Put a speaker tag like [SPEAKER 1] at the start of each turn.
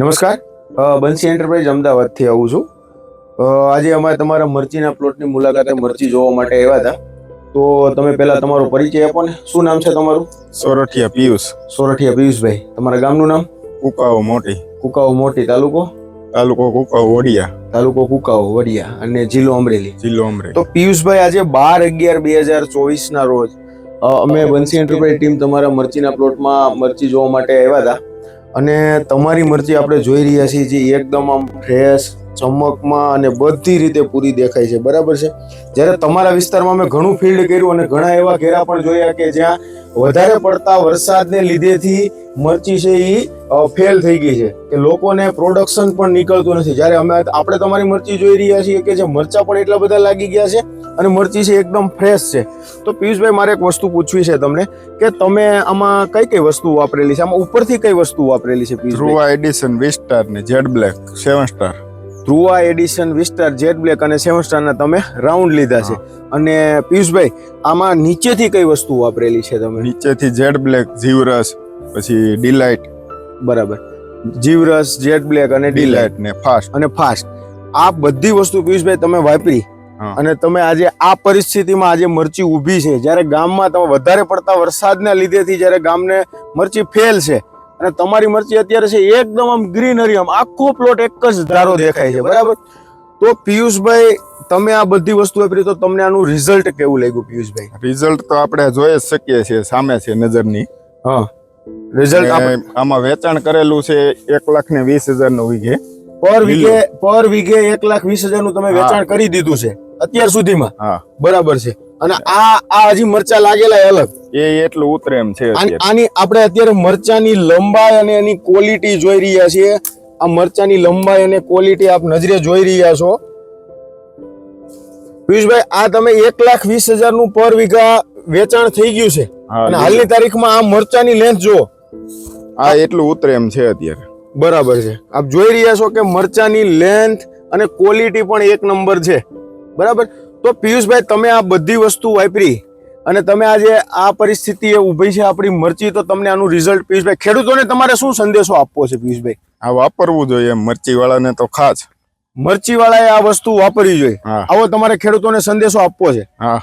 [SPEAKER 1] નમસ્કાર, બંસી એન્ટરપ્રાઇઝ અમદાવાદથી આવું છું. આજે અમે તમારા મરચીના પ્લોટની મુલાકાતે મરચી જોવા માટે આવ્યા હતા. તો તમે પહેલા તમારો પરિચય આપો ને. શું નામ છે તમારું?
[SPEAKER 2] સોરઠિયા પિયુષ.
[SPEAKER 1] સોરઠિયા પિયુષભાઈ. તમારા ગામનું નામ?
[SPEAKER 2] કુકાઓ મોટી.
[SPEAKER 1] કુકાઓ મોટી. તાલુકો?
[SPEAKER 2] તાલુકો કુકાઓ વડિયા.
[SPEAKER 1] તાલુકો કુકાઓ વડિયા અને જિલ્લો અમરેલી.
[SPEAKER 2] જિલ્લો અમરેલી.
[SPEAKER 1] તો પિયુષભાઈ, આજે 12/11/2024 ના રોજ અમે બંસી એન્ટરપ્રાઇઝ ટીમ તમારા મરચીના પ્લોટમાં મરચી જોવા માટે આવ્યા હતા. અને તમારી મરચી આપણે જોઈ રહ્યા છીએ જે એકદમ આમ ફ્રેશ, ચમકમાં અને બધી રીતે પૂરી દેખાય છે, બરાબર છે. જ્યારે તમારા વિસ્તારમાં અમે ઘણું ફિલ્ડ કર્યું અને ઘણા એવા ઘેરા પણ જોયા કે જ્યાં વધારે પડતા વરસાદને લીધેથી મરચી છે એ ફેલ થઈ ગઈ છે, કે લોકોને પ્રોડક્શન પણ નીકળતું નથી. જ્યારે આપણે તમારી મરચી જોઈ રહ્યા છીએ કે જે મરચા પણ એટલા બધા લાગી ગયા છે અને મરચી છે એકદમ ફ્રેશ છે. તો પિયુષભાઈ, મારે એક વસ્તુ પૂછવી છે તમને કે તમે આમાં કઈ કઈ વસ્તુ વાપરેલી છે? આમાં ઉપરથી કઈ વસ્તુ વાપરેલી છે પિયુષભાઈ?
[SPEAKER 2] ધ્રુવા એડિશન વિસ્ટાર ને jade black 7 star.
[SPEAKER 1] Dhruva edition Vistar, jade black અને 7 સ્ટારના તમે રાઉન્ડ લીધા છે. અને પિયુષભાઈ, આમાં નીચેથી કઈ વસ્તુ વાપરેલી છે તમે?
[SPEAKER 2] નીચેથી જેડ બ્લેક, જીવરસ, પછી ડિલાઇટ.
[SPEAKER 1] બરાબર. જીવરસ, જેડ બ્લેક અને ડિલાઇટ
[SPEAKER 2] ને ફાસ્ટ.
[SPEAKER 1] અને ફાસ્ટ, આ બધી વસ્તુ પિયુષભાઈ તમે વાપરી અને તમે આજે આ પરિસ્થિતિમાં આજે મરચી ઊભી છે, જ્યારે ગામમાં તમે વધારે પડતા વરસાદના લીધેથી જ્યારે ગામને મરચી ફેલ છે અને તમારી મરચી અત્યારે છે એકદમ આમ ગ્રીનરી, આમ આખો પ્લોટ એક જ ધારો દેખાય છે, બરાબર. તો પિયુષભાઈ, તમે આ બધી વસ્તુ વાપરી, તો તમને આનું રિઝલ્ટ કેવું લાગ્યું પિયુષભાઈ?
[SPEAKER 2] રિઝલ્ટ તો આપણે જોઈ જ શકીએ છીએ, સામે છે નજરની.
[SPEAKER 1] હા, રિઝલ્ટ
[SPEAKER 2] આમાં વેચાણ કરેલું છે 1,20,000 નું વીઘે.
[SPEAKER 1] પર વીઘે 1,20,000 નું તમે વેચાણ કરી દીધું છે અત્યાર સુધીમાં.
[SPEAKER 2] હા,
[SPEAKER 1] બરાબર છે. અને આ હજી મરચા લાગેલા અલગ
[SPEAKER 2] એટલું ઉતરે એમ છે.
[SPEAKER 1] આની આપણે અત્યારે મરચાની લંબાઈ અને એની ક્વોલિટી જોઈ રહ્યા છીએ. આ મરચાની લંબાઈ અને ક્વોલિટી આપ નજરે જોઈ રહ્યા છો. પિયુષભાઈ, આ તમે 1,20,000 નું પર વીઘા વેચાણ થઈ ગયું છે અને હાલની તારીખમાં આ મરચાની લેન્થ જો
[SPEAKER 2] આ એટલું ઉતરે એમ છે અત્યારે.
[SPEAKER 1] બરાબર છે. આપ જોઈ રહ્યા છો કે મરચાની લેન્થ અને ક્વોલિટી પણ એક નંબર છે, બરાબર. તો પિયુષભાઈ, તમે આ બધી વસ્તુ વાપરી અને તમે આજે આ પરિસ્થિતિ ઊભી છે આપણી મરચી, તો તમને આનું રિઝલ્ટ, પિયુષભાઈ, ખેડૂતોને તમારે શું સંદેશો આપવો છે પિયુષભાઈ?
[SPEAKER 2] આ વાપરવું જોઈએ મરચી વાળાને તો ખાસ.
[SPEAKER 1] મરચી વાળાએ આ વસ્તુ વાપરવી જોઈએ, આવો તમારે ખેડૂતોને સંદેશો આપવો છે.
[SPEAKER 2] હા.